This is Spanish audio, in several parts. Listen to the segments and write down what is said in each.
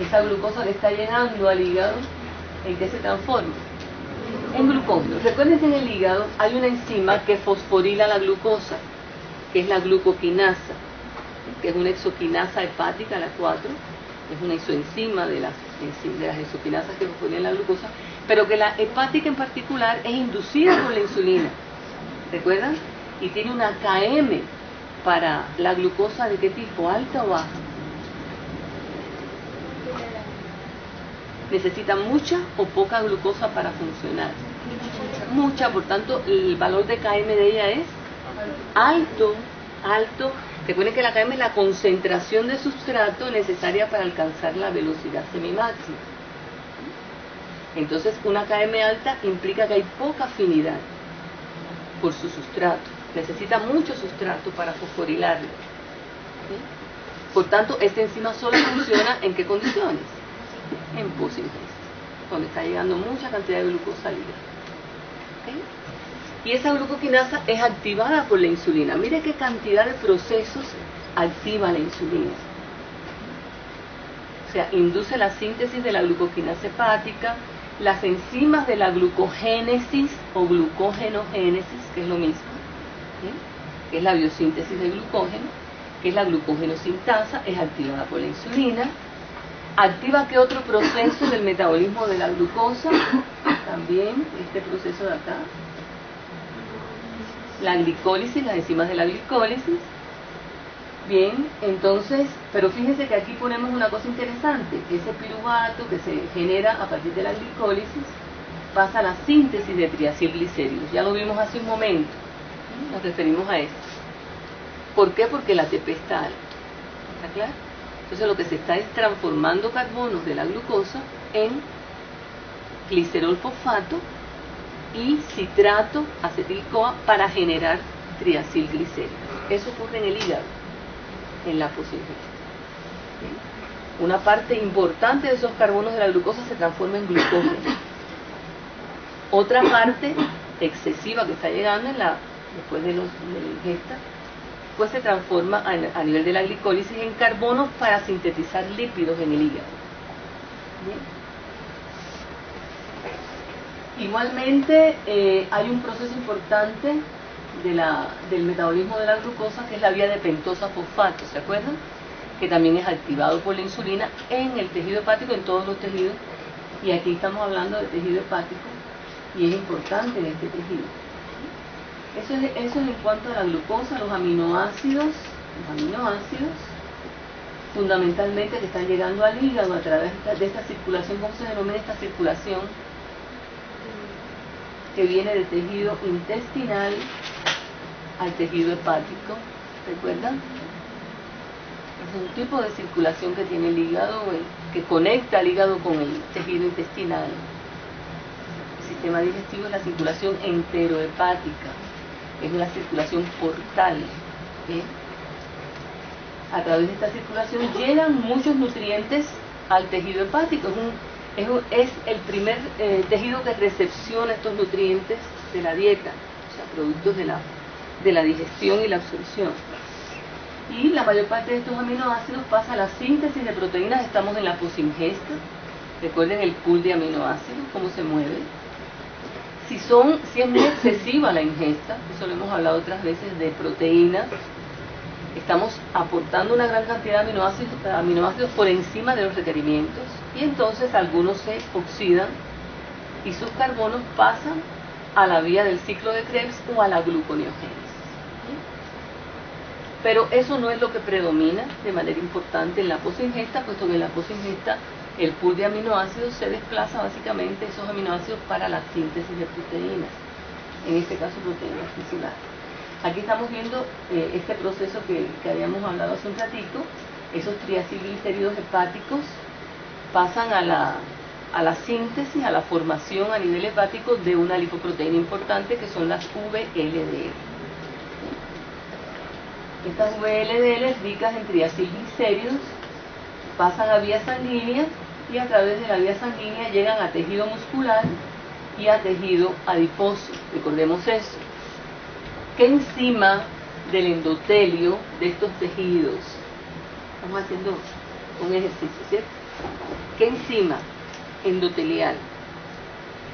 esa glucosa que está llegando al hígado, ¿en qué se transforma? En glucógeno. Recuerden que en el hígado hay una enzima que fosforila la glucosa, que es la glucoquinasa, que es una exoquinasa hepática, la 4, es una isoenzima de las exoquinasas que fosforilan la glucosa, pero que la hepática en particular es inducida por la insulina, ¿recuerdan? Y tiene una Km para la glucosa, ¿de qué tipo? ¿Alta o baja? Necesita mucha o poca glucosa para funcionar. Mucha, por tanto, el valor de Km de ella es alto, alto. Recuerden que la Km es la concentración de sustrato necesaria para alcanzar la velocidad semimáxima. Entonces, una Km alta implica que hay poca afinidad por su sustrato. Necesita mucho sustrato para fosforilarlo. ¿Sí? Por tanto, esta enzima solo funciona ¿en qué condiciones? En posingesta, donde está llegando mucha cantidad de glucosa al hígado. ¿Okay? Y esa glucoquinasa es activada por la insulina. Mire qué cantidad de procesos activa la insulina. O sea, induce la síntesis de la glucoquinasa hepática, las enzimas de la glucogénesis o glucogenogénesis, que es lo mismo, ¿sí? Que es la biosíntesis de glucógeno, que es la glucogenosintasa, es activada por la insulina. ¿Activa qué otro proceso del metabolismo de la glucosa? También este proceso de acá. La glicólisis, las enzimas de la glicólisis. Bien, entonces, pero fíjense que aquí ponemos una cosa interesante. Ese piruvato que se genera a partir de la glicólisis pasa a la síntesis de triacilglicéridos. Ya lo vimos hace un momento. Nos referimos a esto. ¿Por qué? Porque el ATP está alto. ¿Está claro? Entonces lo que se está es transformando carbonos de la glucosa en glicerol fosfato y citrato acetil-CoA para generar triacilglicéridos. Eso ocurre en el hígado, en la posingesta. ¿Sí? Una parte importante de esos carbonos de la glucosa se transforma en glucógeno. Otra parte excesiva que está llegando después de la ingesta, pues se transforma a nivel de la glicólisis en carbonos para sintetizar lípidos en el hígado. Bien. Igualmente hay un proceso importante del metabolismo de la glucosa, que es la vía de pentosa fosfato, ¿se acuerdan? Que también es activado por la insulina en el tejido hepático, en todos los tejidos, y aquí estamos hablando de tejido hepático, y es importante en este tejido. Eso es en cuanto a la glucosa, los aminoácidos, fundamentalmente que están llegando al hígado a través de esta circulación. ¿Cómo se denomina esta circulación? Que viene del tejido intestinal al tejido hepático, ¿recuerdan? Es un tipo de circulación que tiene el hígado, que conecta al hígado con el tejido intestinal. El sistema digestivo es la circulación enterohepática. Es una circulación portal. ¿Sí? A través de esta circulación llegan muchos nutrientes al tejido hepático. Es el primer tejido que recepciona estos nutrientes de la dieta, o sea, productos de la digestión y la absorción. Y la mayor parte de estos aminoácidos pasa a la síntesis de proteínas. Estamos en la posingesta. Recuerden el pool de aminoácidos, cómo se mueve. Si es muy excesiva la ingesta, eso lo hemos hablado otras veces, de proteínas, estamos aportando una gran cantidad de aminoácidos por encima de los requerimientos, y entonces algunos se oxidan y sus carbonos pasan a la vía del ciclo de Krebs o a la gluconeogénesis. Pero eso no es lo que predomina de manera importante en la posingesta, puesto que en la posingesta el pool de aminoácidos se desplaza básicamente esos aminoácidos para la síntesis de proteínas, en este caso proteínas tisulares. Aquí estamos viendo este proceso que habíamos hablado hace un ratito. Esos triacilglicéridos hepáticos pasan a la síntesis, a la formación a nivel hepático de una lipoproteína importante, que son las VLDL. Estas VLDL ricas en triacilglicéridos pasan a vía sanguínea, y a través de la vía sanguínea llegan a tejido muscular y a tejido adiposo. Recordemos eso. ¿Qué enzima del endotelio de estos tejidos? Estamos haciendo un ejercicio, ¿cierto? ¿Qué enzima endotelial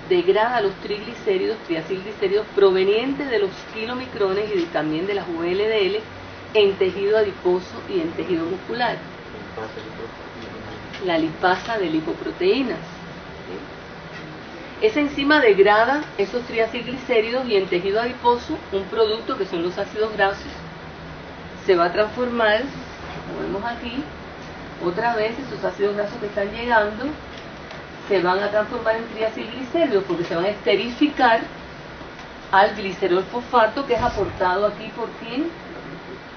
degrada los triglicéridos, triacilglicéridos provenientes de los kilomicrones y también de las VLDL en tejido adiposo y en tejido muscular? La lipasa de lipoproteínas. Esa enzima degrada esos triacilglicéridos y en tejido adiposo un producto que son los ácidos grasos se va a transformar, como vemos aquí, otra vez esos ácidos grasos que están llegando se van a transformar en triacilglicéridos porque se van a esterificar al glicerol fosfato que es aportado aquí por quién,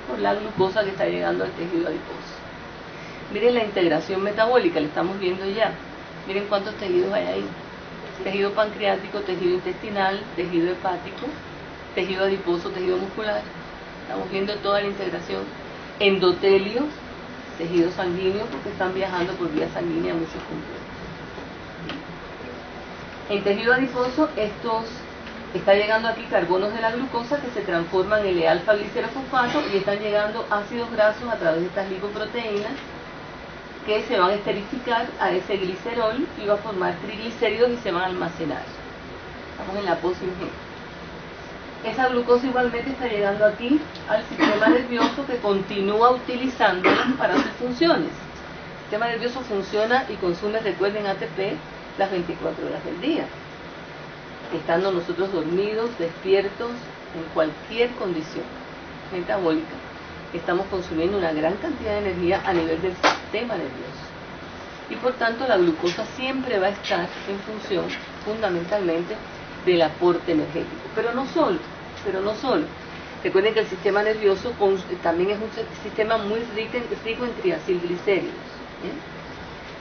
por la glucosa que está llegando al tejido adiposo. Miren la integración metabólica, la estamos viendo ya. Miren cuántos tejidos hay ahí. Tejido pancreático, tejido intestinal, tejido hepático, tejido adiposo, tejido muscular. Estamos viendo toda la integración. Endotelio, tejido sanguíneo, porque están viajando por vía sanguínea muchos complejos. En tejido adiposo, está llegando aquí carbonos de la glucosa que se transforman en L-alfa glicerofosfato y están llegando ácidos grasos a través de estas lipoproteínas que se van a esterificar a ese glicerol y va a formar triglicéridos y se van a almacenar. Estamos en la posingesta. Esa glucosa igualmente está llegando aquí al sistema nervioso que continúa utilizándola para sus funciones. El sistema nervioso funciona y consume, recuerden, ATP las 24 horas del día, estando nosotros dormidos, despiertos, en cualquier condición metabólica. Estamos consumiendo una gran cantidad de energía a nivel del sistema nervioso. Y por tanto la glucosa siempre va a estar en función fundamentalmente del aporte energético. Pero no solo. Recuerden que el sistema nervioso también es un sistema muy rico en triacilglicéridos.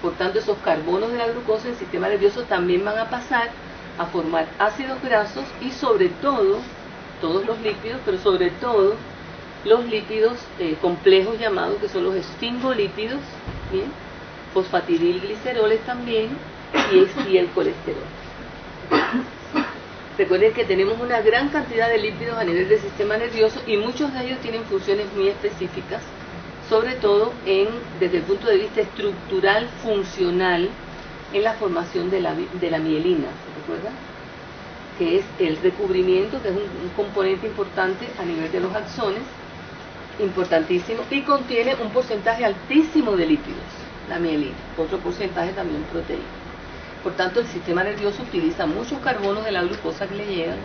Por tanto, esos carbonos de la glucosa en el sistema nervioso también van a pasar a formar ácidos grasos y sobre todo, todos los lípidos, pero sobre todo los lípidos complejos llamados, que son los esfingolípidos, ¿bien? Fosfatidilgliceroles también, y el colesterol. Recuerden que tenemos una gran cantidad de lípidos a nivel del sistema nervioso y muchos de ellos tienen funciones muy específicas, sobre todo desde el punto de vista estructural, funcional, en la formación de la mielina, ¿se recuerdan? Que es el recubrimiento, que es un componente importante a nivel de los axones, importantísimo, y contiene un porcentaje altísimo de lípidos, la mielina, otro porcentaje también proteína. Por tanto, el sistema nervioso utiliza muchos carbonos de la glucosa que le llegan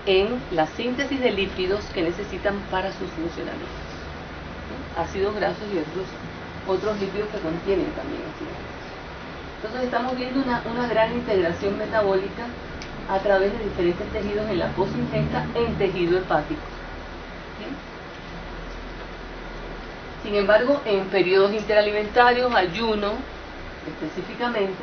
en la síntesis de lípidos que necesitan para sus funcionamientos. Ácidos grasos y otros lípidos que contienen también ácidos grasos. Entonces estamos viendo una gran integración metabólica a través de diferentes tejidos en la posingesta en tejido hepático. ¿Sí? Sin embargo, en periodos interalimentarios, ayuno específicamente,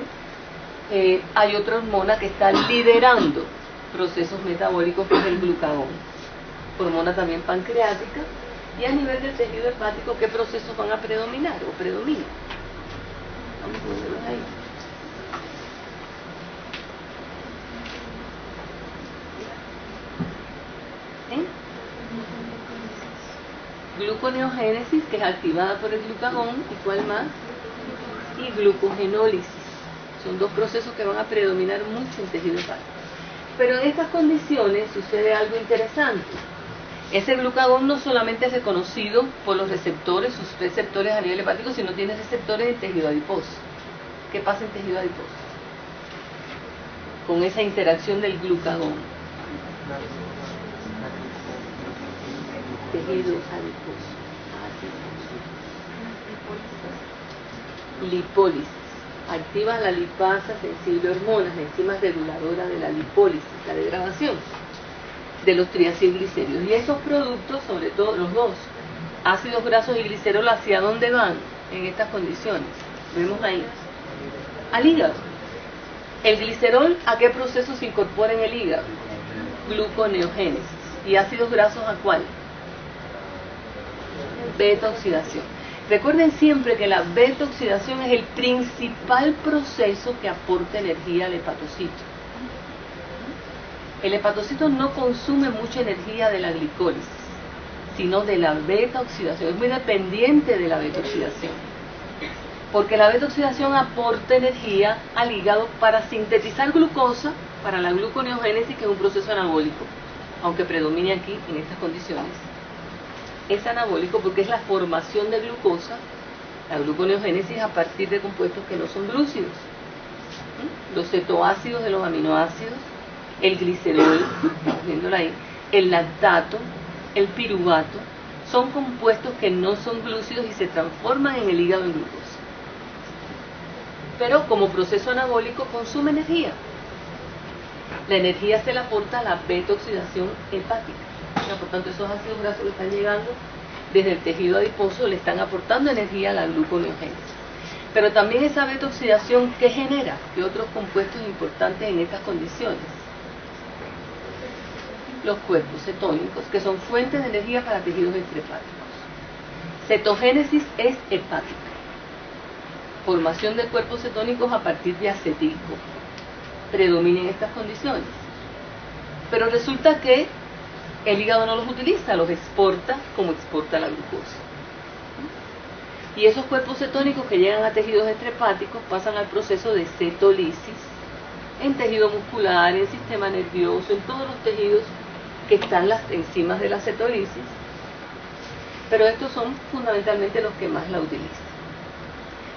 hay otra hormona que está liderando procesos metabólicos, que es el glucagón, hormona también pancreática. Y a nivel del tejido hepático, ¿qué procesos van a predominar o predominan? Vamos a ponerlos ahí. Gluconeogénesis, que es activada por el glucagón, ¿y cuál más? Y glucogenólisis. Son dos procesos que van a predominar mucho en tejido hepático. Pero en estas condiciones sucede algo interesante. Ese glucagón no solamente es reconocido por los receptores, sus receptores a nivel hepático, sino tiene receptores en tejido adiposo. ¿Qué pasa en tejido adiposo? Con esa interacción del glucagón. Tejido adiposo. Lipólisis. Activa la lipasa sensible a hormonas, enzimas reguladoras de la lipólisis, la degradación de los triacilglicéridos. Y esos productos, sobre todo los dos, ácidos grasos y glicerol, ¿hacia dónde van en estas condiciones? Vemos ahí. Al hígado. El glicerol, ¿a qué proceso se incorpora en el hígado? Gluconeogénesis. ¿Y ácidos grasos a cuál? Beta-oxidación. Recuerden siempre que la beta-oxidación es el principal proceso que aporta energía al hepatocito. El hepatocito no consume mucha energía de la glicólisis, sino de la beta-oxidación. Es muy dependiente de la beta-oxidación. Porque la beta-oxidación aporta energía al hígado para sintetizar glucosa para la gluconeogénesis, que es un proceso anabólico, aunque predomine aquí en estas condiciones. Es anabólico porque es la formación de glucosa, la gluconeogénesis, a partir de compuestos que no son glúcidos. Los cetoácidos de los aminoácidos, el glicerol, estamos viéndolo ahí, el lactato, el piruvato, son compuestos que no son glúcidos y se transforman en el hígado en glucosa. Pero como proceso anabólico consume energía. La energía se la aporta a la beta-oxidación hepática. Por tanto, esos ácidos grasos que están llegando desde el tejido adiposo le están aportando energía a la gluconeogénesis. Pero también esa beta-oxidación, ¿qué genera? ¿Qué otros compuestos importantes en estas condiciones? Los cuerpos cetónicos, que son fuentes de energía para tejidos extrahepáticos. Cetogénesis es hepática. Formación de cuerpos cetónicos a partir de acetilco. Predomina en estas condiciones. Pero resulta que el hígado no los utiliza, los exporta como exporta la glucosa. Y esos cuerpos cetónicos que llegan a tejidos extrahepáticos pasan al proceso de cetólisis en tejido muscular, en sistema nervioso, en todos los tejidos que están las enzimas de la cetólisis, pero estos son fundamentalmente los que más la utilizan.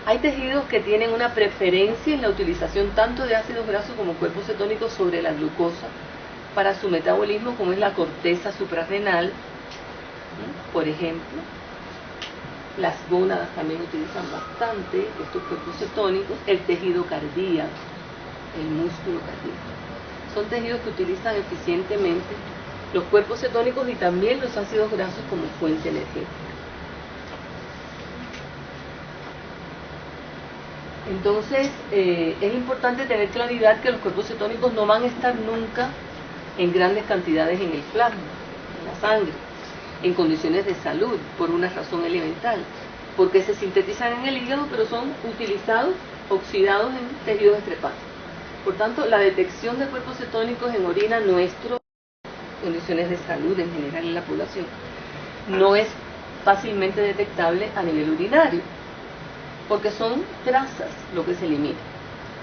Hay tejidos que tienen una preferencia en la utilización tanto de ácidos grasos como cuerpos cetónicos sobre la glucosa para su metabolismo, como es la corteza suprarrenal, por ejemplo. Las gónadas también utilizan bastante estos cuerpos cetónicos, el tejido cardíaco, el músculo cardíaco. Son tejidos que utilizan eficientemente los cuerpos cetónicos y también los ácidos grasos como fuente energética. Entonces, es importante tener claridad que los cuerpos cetónicos no van a estar nunca en grandes cantidades en el plasma, en la sangre, en condiciones de salud, por una razón elemental, porque se sintetizan en el hígado, pero son utilizados, oxidados en tejidos extrahepáticos. Por tanto, la detección de cuerpos cetónicos en orina nuestro, condiciones de salud en general en la población, no es fácilmente detectable a nivel urinario, porque son trazas lo que se elimina,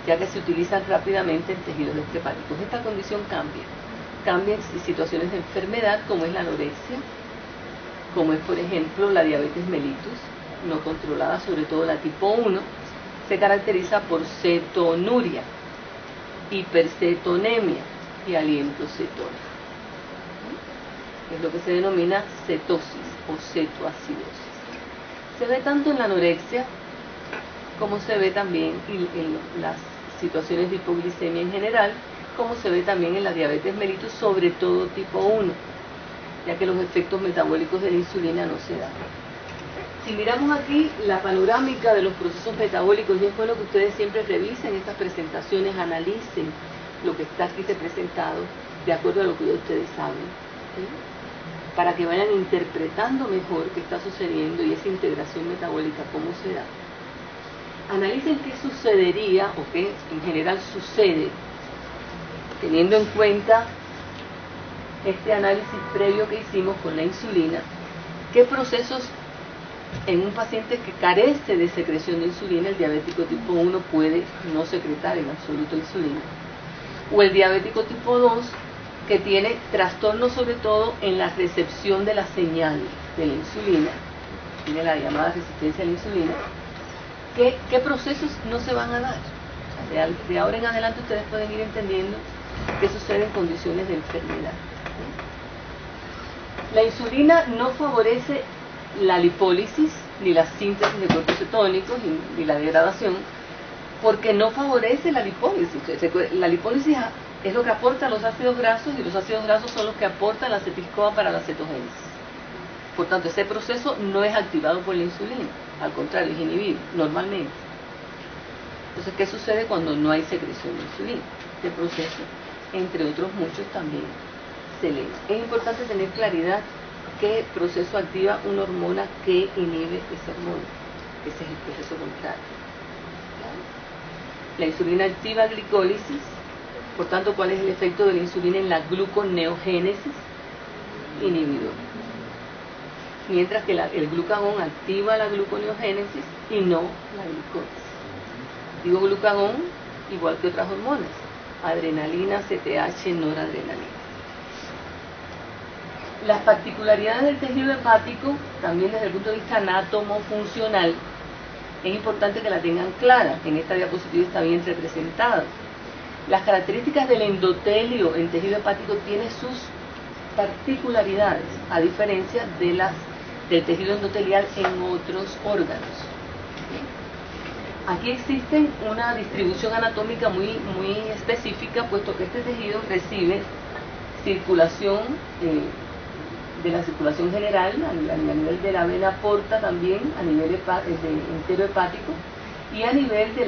ya que se utilizan rápidamente en tejidos extrahepáticos. Esta condición cambia en situaciones de enfermedad, como es la anorexia, como es, por ejemplo, la diabetes mellitus no controlada, sobre todo la tipo 1, se caracteriza por cetonuria, hipercetonemia y aliento cetónico. Es lo que se denomina cetosis o cetoacidosis. Se ve tanto en la anorexia como se ve también en las situaciones de hipoglicemia en general, como se ve también en la diabetes mellitus, sobre todo tipo 1, ya que los efectos metabólicos de la insulina no se dan. Si miramos aquí la panorámica de los procesos metabólicos, y es bueno que ustedes siempre revisen estas presentaciones, analicen lo que está aquí presentado, de acuerdo a lo que ustedes saben, ¿sí? Para que vayan interpretando mejor qué está sucediendo y esa integración metabólica, cómo se da. Analicen qué sucedería, o qué en general sucede, teniendo en cuenta este análisis previo que hicimos con la insulina, qué procesos en un paciente que carece de secreción de insulina, el diabético tipo 1 puede no secretar en absoluto insulina, o el diabético tipo 2 que tiene trastornos sobre todo en la recepción de la señal de la insulina, tiene la llamada resistencia a la insulina. ¿Qué procesos no se van a dar? O sea, de ahora en adelante ustedes pueden ir entendiendo qué sucede en condiciones de enfermedad. La insulina no favorece la lipólisis, ni la síntesis de cuerpos cetónicos, ni la degradación, porque no favorece la lipólisis. La lipólisis es lo que aporta los ácidos grasos, y los ácidos grasos son los que aportan la acetil-CoA para la cetogénesis. Por tanto, ese proceso no es activado por la insulina, al contrario, es inhibido, normalmente. Entonces, ¿qué sucede cuando no hay secreción de insulina? Este proceso, entre otros muchos, también se eleva. Es importante tener claridad qué proceso activa una hormona que inhibe esa hormona. Ese es el proceso contrario. La insulina activa glicólisis, por tanto, ¿cuál es el efecto de la insulina en la gluconeogénesis? Inhibidor. mientras que el glucagón activa la gluconeogénesis y no la glucólisis. Digo glucagón igual que otras hormonas, adrenalina, CTH, noradrenalina. Las particularidades del tejido hepático, también desde el punto de vista anatomo-funcional, es importante que la tengan clara. En esta diapositiva está bien representada. Las características del endotelio en tejido hepático tienen sus particularidades, a diferencia de del tejido endotelial en otros órganos. Aquí existe una distribución anatómica muy específica, puesto que este tejido recibe circulación de la circulación general a nivel de la vena porta, también a nivel enterohepático, y a nivel de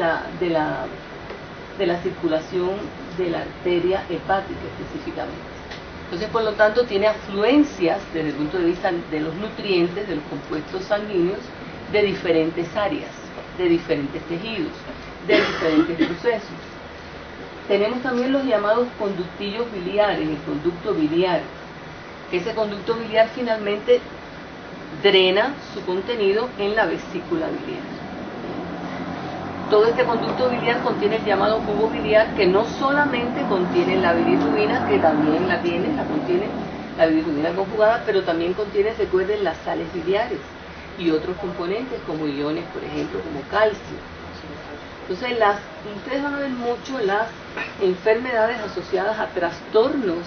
la circulación de la arteria hepática específicamente. Entonces, por lo tanto, tiene afluencias desde el punto de vista de los nutrientes, de los compuestos sanguíneos, de diferentes áreas, de diferentes tejidos, de diferentes procesos. Tenemos también los llamados conductillos biliares, el conducto biliar. Ese conducto biliar finalmente drena su contenido en la vesícula biliar. Todo este conducto biliar contiene el llamado jugo biliar, que no solamente contiene la bilirrubina, que también la contiene la bilirrubina conjugada, pero también contiene, recuerden, las sales biliares y otros componentes como iones, por ejemplo, como calcio. Entonces, ustedes van a ver mucho las enfermedades asociadas a trastornos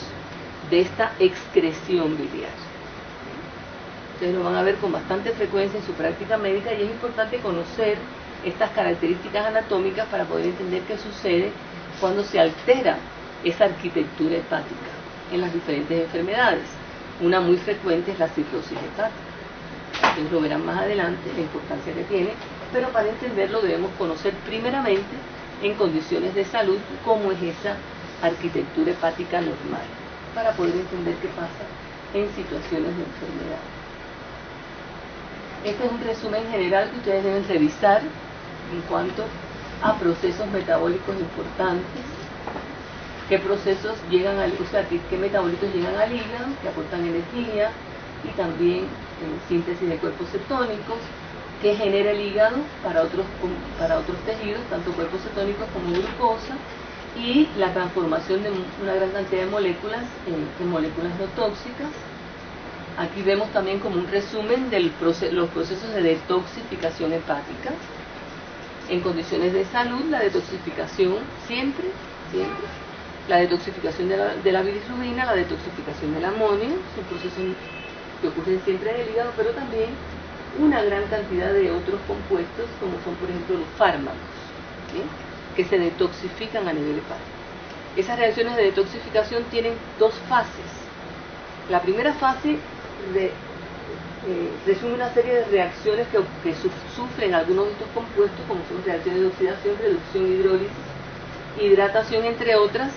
de esta excreción biliar. Ustedes lo van a ver con bastante frecuencia en su práctica médica, y es importante conocer estas características anatómicas para poder entender qué sucede cuando se altera esa arquitectura hepática en las diferentes enfermedades. Una muy frecuente es la cirrosis hepática. Ustedes lo verán más adelante, la importancia que tiene, pero para entenderlo debemos conocer primeramente en condiciones de salud cómo es esa arquitectura hepática normal, para poder entender qué pasa en situaciones de enfermedad. Este es un resumen general que ustedes deben revisar en cuanto a procesos metabólicos importantes, qué procesos llegan qué metabolitos llegan al hígado, que aportan energía, y también síntesis de cuerpos cetónicos, que genera el hígado para otros tejidos, tanto cuerpos cetónicos como glucosa, y la transformación de una gran cantidad de moléculas en moléculas no tóxicas. Aquí vemos también como un resumen de los procesos de detoxificación hepática. En condiciones de salud, la detoxificación siempre, la detoxificación de la bilirrubina, la detoxificación del amonio, son procesos que ocurren siempre en el hígado, pero también una gran cantidad de otros compuestos, como son por ejemplo los fármacos, ¿sí?, que se detoxifican a nivel hepático. Esas reacciones de detoxificación tienen dos fases. La primera fase resume una serie de reacciones que sufren algunos de estos compuestos, como son reacciones de oxidación, reducción, hidrólisis, hidratación, entre otras,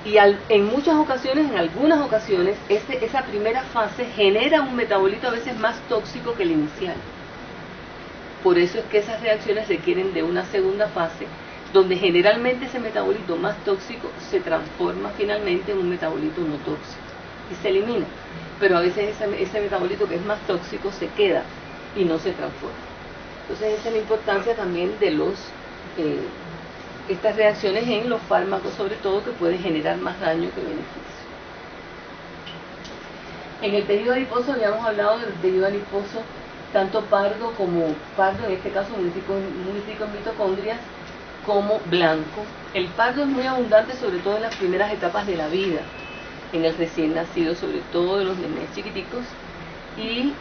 y en muchas ocasiones, en algunas ocasiones, esa primera fase genera un metabolito a veces más tóxico que el inicial. Por eso es que esas reacciones requieren de una segunda fase, donde generalmente ese metabolito más tóxico se transforma finalmente en un metabolito no tóxico y se elimina. Pero a veces ese metabolito que es más tóxico se queda y no se transforma. Entonces esa es la importancia también de estas reacciones en los fármacos, sobre todo, que pueden generar más daño que beneficio. En el tejido adiposo habíamos hablado del tejido adiposo tanto pardo en este caso muy rico en mitocondrias, como blanco. El pardo es muy abundante, sobre todo en las primeras etapas de la vida, en el recién nacido, sobre todo de los nenes chiquiticos, y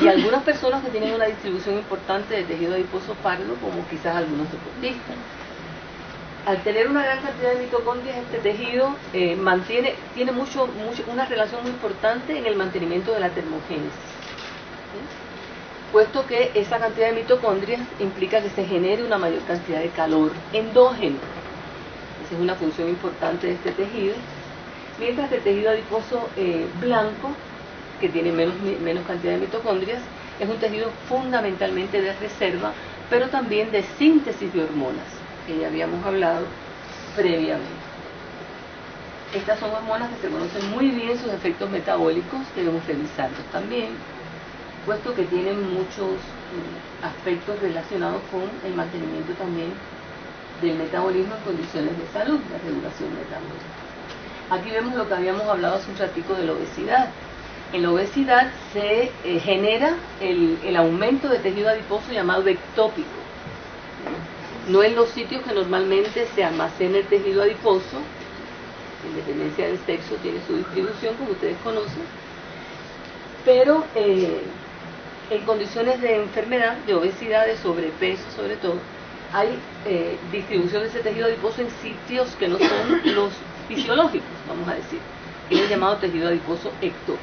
algunas personas que tienen una distribución importante de tejido adiposo pardo, como quizás algunos deportistas. Al tener una gran cantidad de mitocondrias, este tejido tiene una relación muy importante en el mantenimiento de la termogénesis, ¿sí?, puesto que esa cantidad de mitocondrias implica que se genere una mayor cantidad de calor endógeno. Esa es una función importante de este tejido, mientras que el tejido adiposo blanco, que tiene menos cantidad de mitocondrias, es un tejido fundamentalmente de reserva, pero también de síntesis de hormonas, que ya habíamos hablado previamente. Estas son hormonas que se conocen muy bien sus efectos metabólicos, debemos revisarlos también. supuesto que tienen muchos aspectos relacionados con el mantenimiento también del metabolismo en condiciones de salud, la regulación metabólica. Aquí vemos lo que habíamos hablado hace un ratico de la obesidad. En la obesidad se genera el aumento de tejido adiposo llamado ectópico. No en los sitios que normalmente se almacena el tejido adiposo, en dependencia del sexo tiene su distribución, como ustedes conocen, pero en condiciones de enfermedad, de obesidad, de sobrepeso sobre todo, hay distribución de ese tejido adiposo en sitios que no son los fisiológicos, vamos a decir, que es el llamado tejido adiposo ectópico.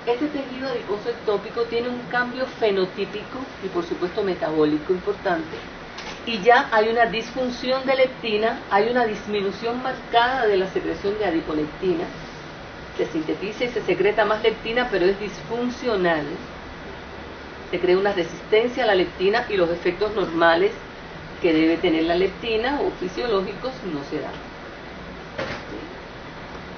Este tejido adiposo ectópico tiene un cambio fenotípico y por supuesto metabólico importante, y ya hay una disfunción de leptina, hay una disminución marcada de la secreción de adiponectina, se sintetiza y se secreta más leptina, pero es disfuncional, se crea una resistencia a la leptina y los efectos normales que debe tener la leptina o fisiológicos no se dan.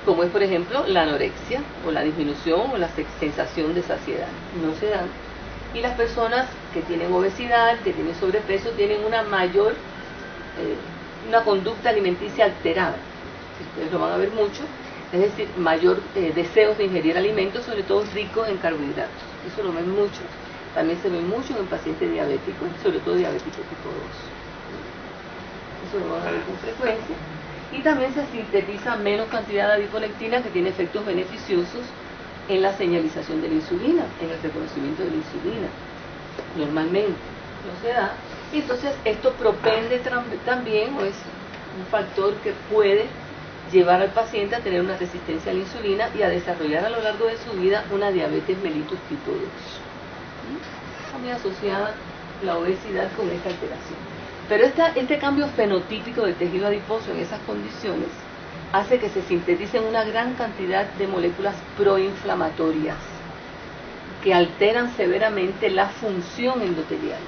Como es por ejemplo la anorexia o la disminución o la sensación de saciedad, no se dan. Y las personas que tienen obesidad, que tienen sobrepeso, tienen una mayor, una conducta alimenticia alterada. Ustedes lo van a ver mucho, es decir, mayor deseos de ingerir alimentos, sobre todo ricos en carbohidratos. Eso lo ven mucho. También se ve mucho en pacientes diabéticos, sobre todo diabéticos tipo 2. Eso lo van a ver con frecuencia. Y también se sintetiza menos cantidad de adiponectina, que tiene efectos beneficiosos en la señalización de la insulina, en el reconocimiento de la insulina. Normalmente no se da. Y entonces esto propende también, o es un factor que puede llevar al paciente a tener una resistencia a la insulina y a desarrollar a lo largo de su vida una diabetes mellitus tipo 2. Está muy asociada la obesidad con esta alteración. Pero este cambio fenotípico del tejido adiposo en esas condiciones hace que se sinteticen una gran cantidad de moléculas proinflamatorias que alteran severamente la función endotelial.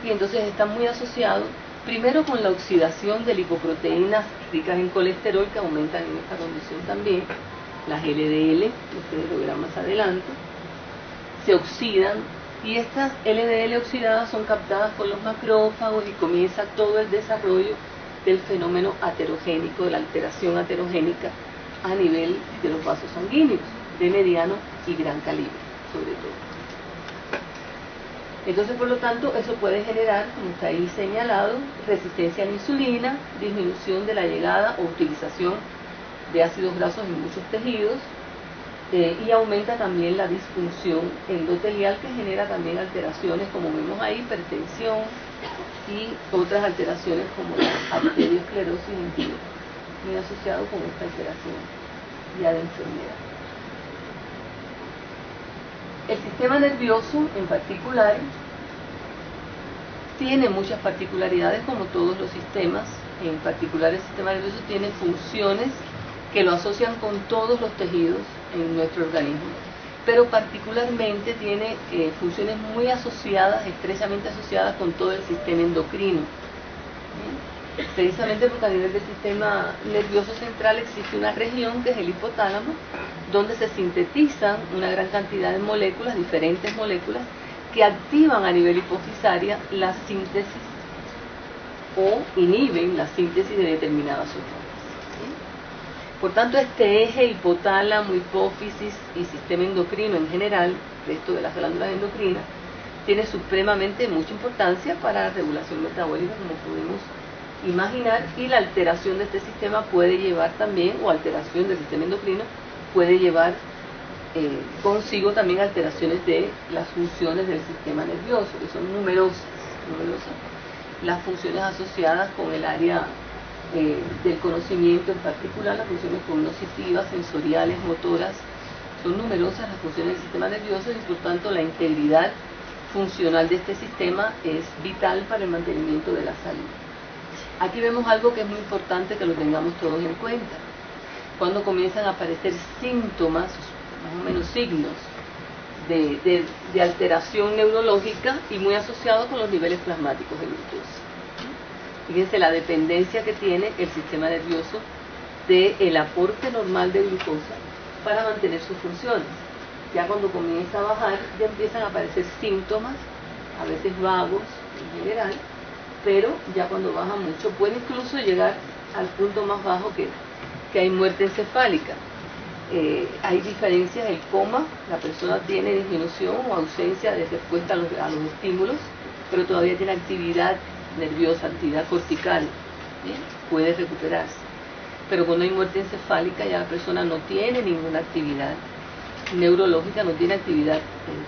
Y entonces está muy asociado primero con la oxidación de lipoproteínas ricas en colesterol que aumentan en esta condición también, las LDL, que ustedes lo verán más adelante, se oxidan. Y estas LDL oxidadas son captadas por los macrófagos y comienza todo el desarrollo del fenómeno aterogénico, de la alteración aterogénica a nivel de los vasos sanguíneos, de mediano y gran calibre, sobre todo. Entonces, por lo tanto, eso puede generar, como está ahí señalado, resistencia a la insulina, disminución de la llegada o utilización de ácidos grasos en muchos tejidos, y aumenta también la disfunción endotelial, que genera también alteraciones como vemos ahí, hipertensión y otras alteraciones como la arteriosclerosis en pie, muy asociado con esta alteración ya de enfermedad. El sistema nervioso en particular tiene muchas particularidades como todos los sistemas, en particular el sistema nervioso tiene funciones que lo asocian con todos los tejidos en nuestro organismo, pero particularmente tiene funciones muy asociadas, estrechamente asociadas con todo el sistema endocrino. Precisamente porque a nivel del sistema nervioso central existe una región que es el hipotálamo, donde se sintetizan una gran cantidad de moléculas, diferentes moléculas, que activan a nivel hipofisaria la síntesis o inhiben la síntesis de determinadas sustancias. Por tanto, este eje hipotálamo, hipófisis y sistema endocrino en general, resto de las glándulas endocrinas, tiene supremamente mucha importancia para la regulación metabólica, como podemos imaginar, y la alteración de este sistema puede llevar también, o alteración del sistema endocrino, puede llevar consigo también alteraciones de las funciones del sistema nervioso, que son numerosas las funciones asociadas con el área del conocimiento, en particular las funciones cognitivas, sensoriales, motoras. Son numerosas las funciones del sistema nervioso y por tanto la integridad funcional de este sistema es vital para el mantenimiento de la salud. Aquí vemos algo que es muy importante que lo tengamos todos en cuenta. Cuando comienzan a aparecer síntomas, más o menos signos de alteración neurológica y muy asociados con los niveles plasmáticos de glucosa. Fíjense la dependencia que tiene el sistema nervioso del aporte normal de glucosa para mantener sus funciones. Ya cuando comienza a bajar, ya empiezan a aparecer síntomas, a veces vagos en general, pero ya cuando baja mucho puede incluso llegar al punto más bajo que hay muerte encefálica. Hay diferencias, el coma, la persona tiene disminución o ausencia de respuesta a los estímulos, pero todavía tiene actividad nerviosa, actividad cortical, ¿bien? Puede recuperarse. Pero cuando hay muerte encefálica ya la persona no tiene ninguna actividad neurológica, no tiene actividad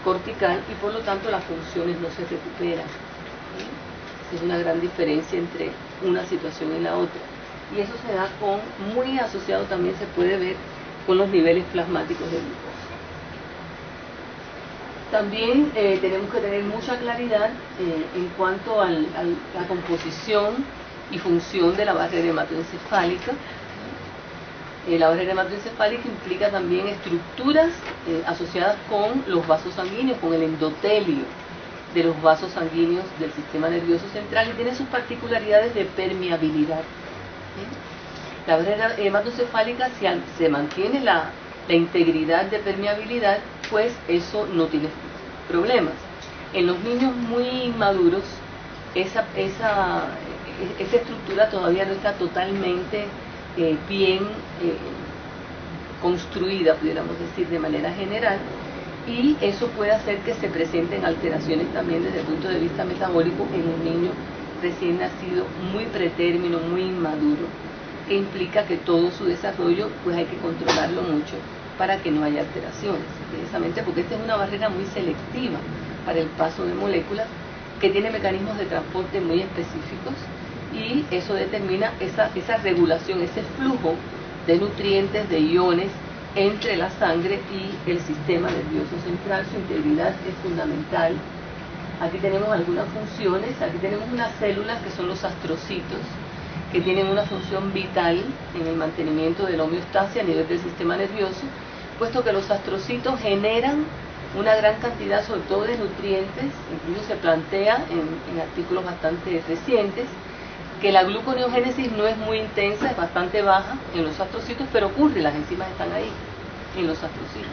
cortical y por lo tanto las funciones no se recuperan. ¿Sí? Es una gran diferencia entre una situación y la otra. Y eso se da muy asociado también se puede ver con los niveles plasmáticos de glucosa. También tenemos que tener mucha claridad en cuanto a la composición y función de la barrera hematoencefálica. La barrera hematoencefálica implica también estructuras asociadas con los vasos sanguíneos, con el endotelio de los vasos sanguíneos del sistema nervioso central y tiene sus particularidades de permeabilidad. La barrera hematoencefálica, si se mantiene la integridad de permeabilidad, pues eso no tiene problemas. En los niños muy inmaduros, esa estructura todavía no está totalmente bien construida, pudiéramos decir, de manera general, y eso puede hacer que se presenten alteraciones también desde el punto de vista metabólico en un niño recién nacido, muy pretérmino, muy inmaduro, que implica que todo su desarrollo pues hay que controlarlo mucho para que no haya alteraciones, precisamente porque esta es una barrera muy selectiva para el paso de moléculas que tiene mecanismos de transporte muy específicos y eso determina esa regulación, ese flujo de nutrientes, de iones entre la sangre y el sistema nervioso central. Su integridad es fundamental. Aquí tenemos algunas funciones, aquí tenemos unas células que son los astrocitos, que tienen una función vital en el mantenimiento de la homeostasia a nivel del sistema nervioso, puesto que los astrocitos generan una gran cantidad, sobre todo de nutrientes. Incluso se plantea en artículos bastante recientes que la gluconeogénesis no es muy intensa, es bastante baja en los astrocitos, pero ocurre, las enzimas están ahí, en los astrocitos.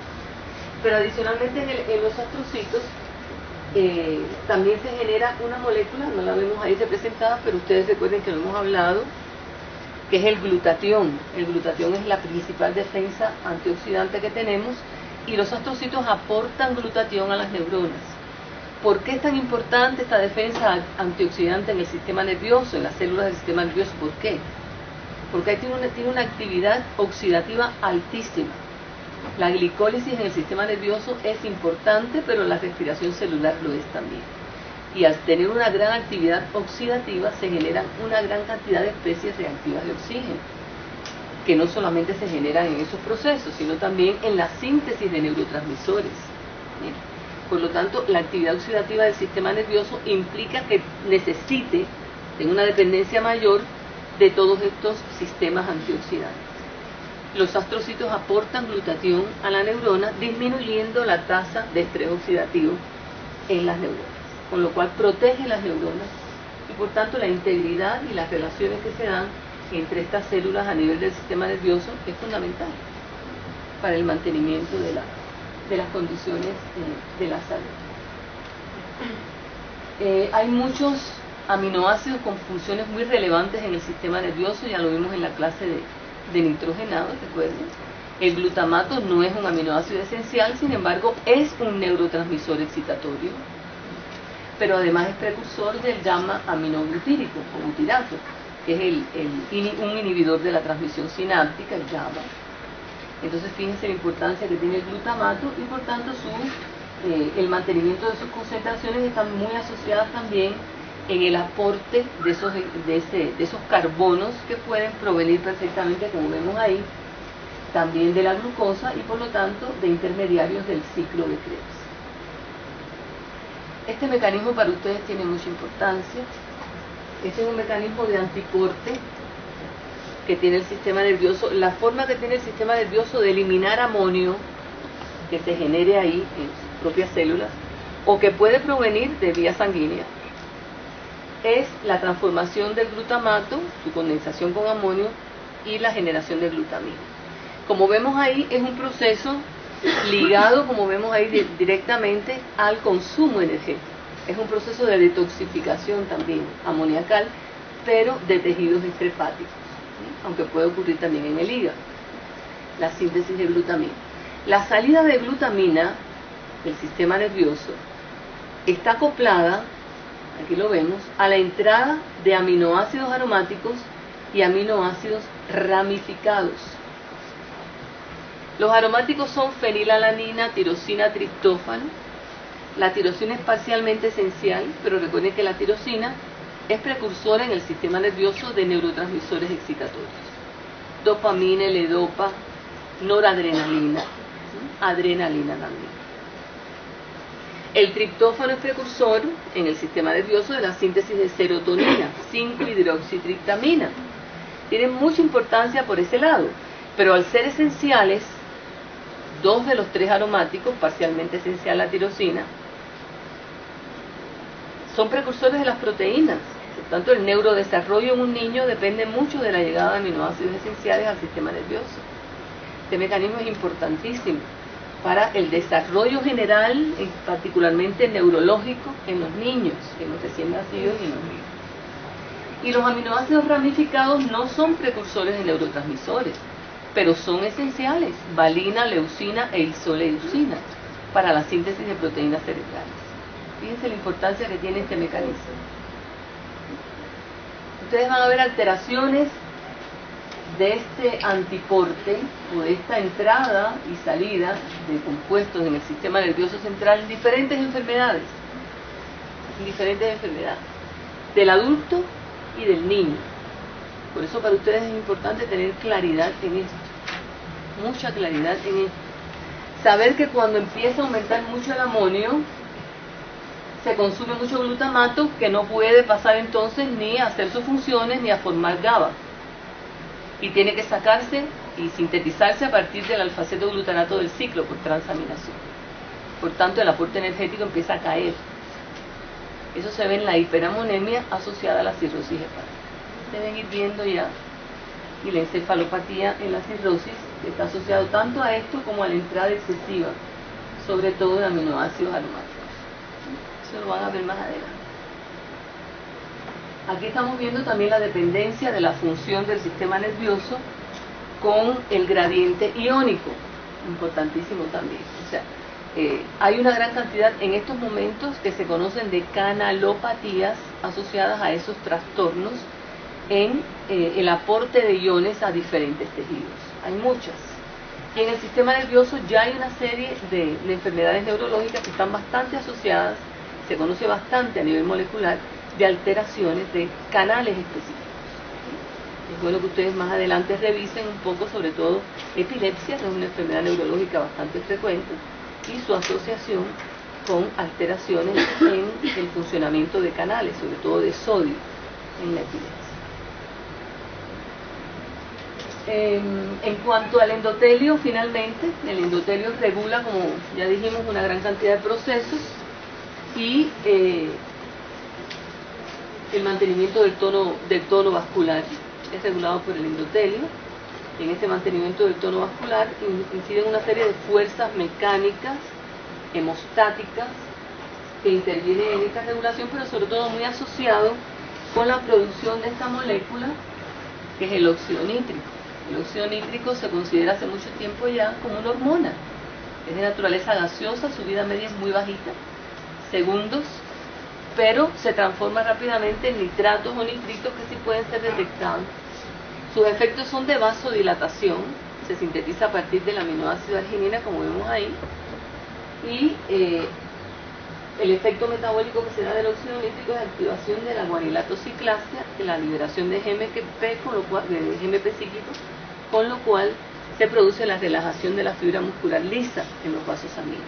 Pero adicionalmente en los astrocitos también se genera una molécula, no la vemos ahí representada, pero ustedes recuerden que lo hemos hablado, que es el glutatión. El glutatión es la principal defensa antioxidante que tenemos y los astrocitos aportan glutatión a las neuronas. ¿Por qué es tan importante esta defensa antioxidante en el sistema nervioso, en las células del sistema nervioso? ¿Por qué? Porque ahí tiene una actividad oxidativa altísima. La glicólisis en el sistema nervioso es importante, pero la respiración celular lo es también. Y al tener una gran actividad oxidativa se generan una gran cantidad de especies reactivas de oxígeno, que no solamente se generan en esos procesos, sino también en la síntesis de neurotransmisores. ¿Bien? Por lo tanto, la actividad oxidativa del sistema nervioso implica que necesite, tenga una dependencia mayor de todos estos sistemas antioxidantes. Los astrocitos aportan glutatión a la neurona, disminuyendo la tasa de estrés oxidativo en las neuronas, con lo cual protege las neuronas y por tanto la integridad y las relaciones que se dan entre estas células a nivel del sistema nervioso es fundamental para el mantenimiento de las condiciones de la salud. Hay muchos aminoácidos con funciones muy relevantes en el sistema nervioso, ya lo vimos en la clase de nitrogenado, recuerden. El glutamato no es un aminoácido esencial, sin embargo es un neurotransmisor excitatorio, pero además es precursor del gamma aminoglutírico o butirato, que es un inhibidor de la transmisión sináptica, el gamma. Entonces fíjense la importancia que tiene el glutamato y por tanto el mantenimiento de sus concentraciones están muy asociadas también en el aporte de esos carbonos que pueden provenir perfectamente, como vemos ahí, también de la glucosa y por lo tanto de intermediarios del ciclo de Krebs. Este mecanismo para ustedes tiene mucha importancia. Este es un mecanismo de anticorte que tiene el sistema nervioso, la forma que tiene el sistema nervioso de eliminar amonio que se genere ahí en sus propias células o que puede provenir de vía sanguínea, es la transformación del glutamato, su condensación con amonio y la generación de glutamina. Como vemos ahí, es un proceso ligado, como vemos ahí, directamente al consumo energético. Es un proceso de detoxificación también amoniacal, pero de tejidos extrahepáticos, ¿sí? Aunque puede ocurrir también en el hígado. La síntesis de glutamina. La salida de glutamina del sistema nervioso está acoplada, aquí lo vemos, a la entrada de aminoácidos aromáticos y aminoácidos ramificados. Los aromáticos son fenilalanina, tirosina, triptófano. La tirosina es parcialmente esencial, pero recuerden que la tirosina es precursora en el sistema nervioso de neurotransmisores excitatorios. Dopamina, L-dopa, noradrenalina, adrenalina también. El triptófano es precursor en el sistema nervioso de la síntesis de serotonina, 5-hidroxitriptamina. Tienen mucha importancia por ese lado, pero al ser esenciales, 2 de los 3 aromáticos, parcialmente esencial la tirosina, son precursores de las proteínas. Por tanto, el neurodesarrollo en un niño depende mucho de la llegada de aminoácidos esenciales al sistema nervioso. Este mecanismo es importantísimo para el desarrollo general, particularmente neurológico, en los niños, en los recién nacidos y en los niños. Y los aminoácidos ramificados no son precursores de neurotransmisores, pero son esenciales, valina, leucina e isoleucina, para la síntesis de proteínas cerebrales. Fíjense la importancia que tiene este mecanismo. Ustedes van a ver alteraciones de este antiporte o de esta entrada y salida de compuestos en el sistema nervioso central en diferentes enfermedades, del adulto y del niño. Por eso para ustedes es importante tener claridad en esto, mucha claridad en esto. Saber que cuando empieza a aumentar mucho el amonio, se consume mucho glutamato que no puede pasar entonces ni a hacer sus funciones ni a formar GABA. Y tiene que sacarse y sintetizarse a partir del alfa-cetoglutarato del ciclo por transaminación. Por tanto, el aporte energético empieza a caer. Eso se ve en la hiperamonemia asociada a la cirrosis hepática. Deben ir viendo ya. Y la encefalopatía en la cirrosis está asociado tanto a esto como a la entrada excesiva, sobre todo de aminoácidos aromáticos. Eso lo van a ver más adelante. Aquí estamos viendo también la dependencia de la función del sistema nervioso con el gradiente iónico, importantísimo también. O sea, hay una gran cantidad en estos momentos que se conocen de canalopatías asociadas a esos trastornos en el aporte de iones a diferentes tejidos. Hay muchas. Y en el sistema nervioso ya hay una serie de enfermedades neurológicas que están bastante asociadas, se conoce bastante a nivel molecular, de alteraciones de canales específicos. Es bueno que ustedes más adelante revisen un poco, sobre todo epilepsia, que es una enfermedad neurológica bastante frecuente, y su asociación con alteraciones en el funcionamiento de canales, sobre todo de sodio en la epilepsia. En cuanto al endotelio, finalmente, el endotelio regula, como ya dijimos, una gran cantidad de procesos y el mantenimiento del tono vascular es regulado por el endotelio. En ese mantenimiento del tono vascular inciden una serie de fuerzas mecánicas, hemostáticas, que intervienen en esta regulación, pero sobre todo muy asociado con la producción de esta molécula, que es el óxido nítrico. El óxido nítrico se considera hace mucho tiempo ya como una hormona. Es de naturaleza gaseosa, su vida media es muy bajita, segundos, pero se transforma rápidamente en nitratos o nitritos que sí pueden ser detectados. Sus efectos son de vasodilatación, se sintetiza a partir del aminoácido arginina, como vemos ahí, y el efecto metabólico que se da del óxido nítrico es activación de la guanilato ciclasa, la liberación de GMP cíclico, con lo cual se produce la relajación de la fibra muscular lisa en los vasos sanguíneos.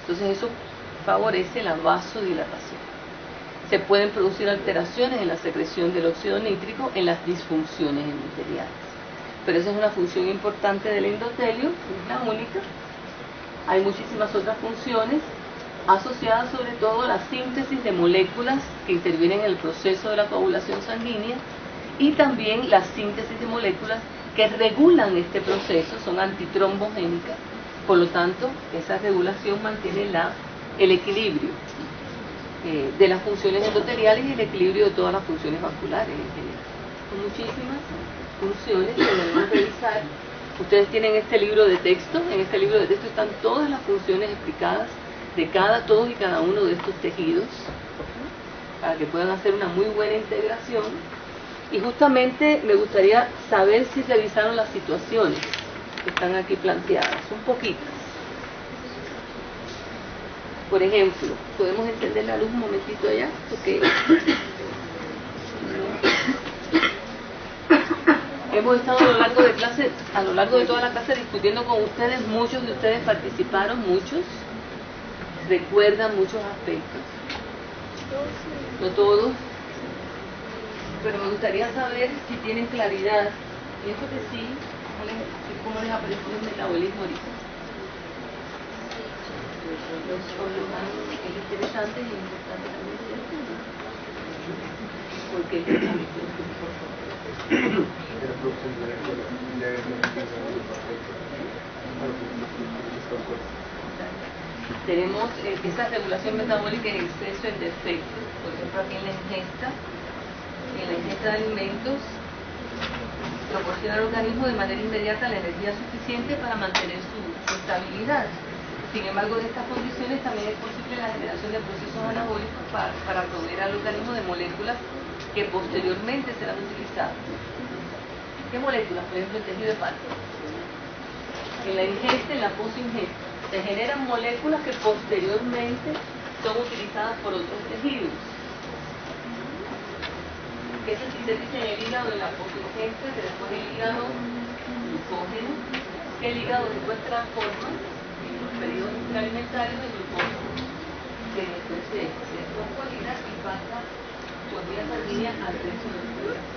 Entonces eso favorece la vasodilatación. Se pueden producir alteraciones en la secreción del óxido nítrico en las disfunciones endoteliales. Pero esa es una función importante del endotelio, es la única. Hay muchísimas otras funciones asociadas sobre todo a la síntesis de moléculas que intervienen en el proceso de la coagulación sanguínea y también la síntesis de moléculas que regulan este proceso, son antitrombogénicas, Por lo tanto, esa regulación mantiene el equilibrio de las funciones endoteliales y el equilibrio de todas las funciones vasculares en general. Son muchísimas funciones que debemos revisar. Ustedes tienen este libro de texto. En este libro de texto están todas las funciones explicadas de todos y cada uno de estos tejidos, para que puedan hacer una muy buena integración. Y justamente me gustaría saber si revisaron las situaciones que están aquí planteadas, un poquito. Por ejemplo, podemos encender la luz un momentito allá, porque hemos estado a lo largo de toda la clase discutiendo con ustedes. Muchos de ustedes participaron, muchos recuerdan muchos aspectos, no todos, pero me gustaría saber si tienen claridad. Pienso que sí. ¿Cómo les ha parecido el metabolismo ahorita? Es interesante y importante también, ¿cierto? Porque tenemos esa regulación metabólica en exceso, en defecto. Por ejemplo, aquí en la ingesta de alimentos proporciona al organismo de manera inmediata la energía suficiente para mantener su estabilidad. Sin embargo, en estas condiciones también es posible la generación de procesos anabólicos para proveer al organismo de moléculas que posteriormente serán utilizadas. ¿Qué moléculas? Por ejemplo, el tejido hepático. En la ingesta, en la posingesta, se generan moléculas que posteriormente son utilizadas por otros tejidos. Que se sintetiza en el hígado de la posingesta, que después el hígado glucógeno, que el hígado después transforma en los periodos interalimentarios en glucógeno, que después se fosfolina y pasa por vía sanguínea al resto del cuerpo.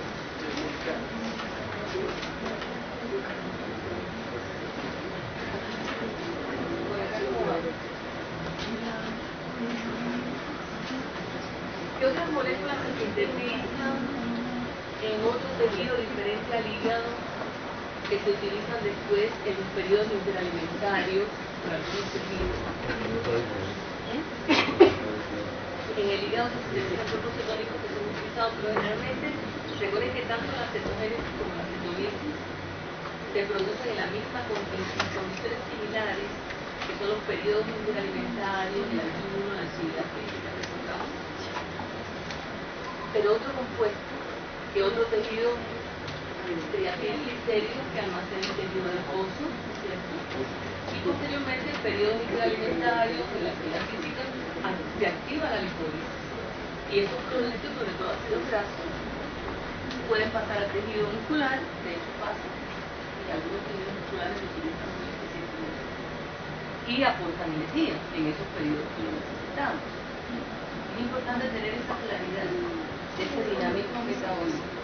¿Qué otras moléculas se sintetizan en otro tejido diferente al hígado que se utilizan después en los periodos interalimentarios por algunos tejidos? En el hígado se sintetizan grupos cetónicos que son utilizados, pero generalmente recuerden que tanto la cetogénesis como la cetolisis se producen en la misma condiciones similares, que son los periodos interalimentarios, el ayuno, la actividad física, recordamos. Pero otro compuesto, que otro tejido triglicéridos que almacena el tejido adiposo, ¿cierto? Y posteriormente en periodos interalimentarios, en la actividad física, se activa la lipólisis. Y esos productos, sobre todo ácidos grasos, pueden pasar al tejido muscular, de hecho pasa, y algunos tejidos musculares lo utilizan muy eficientemente. Y aportan energía en esos periodos que lo necesitamos. Es importante tener esa claridad de ese dinamismo metabólico.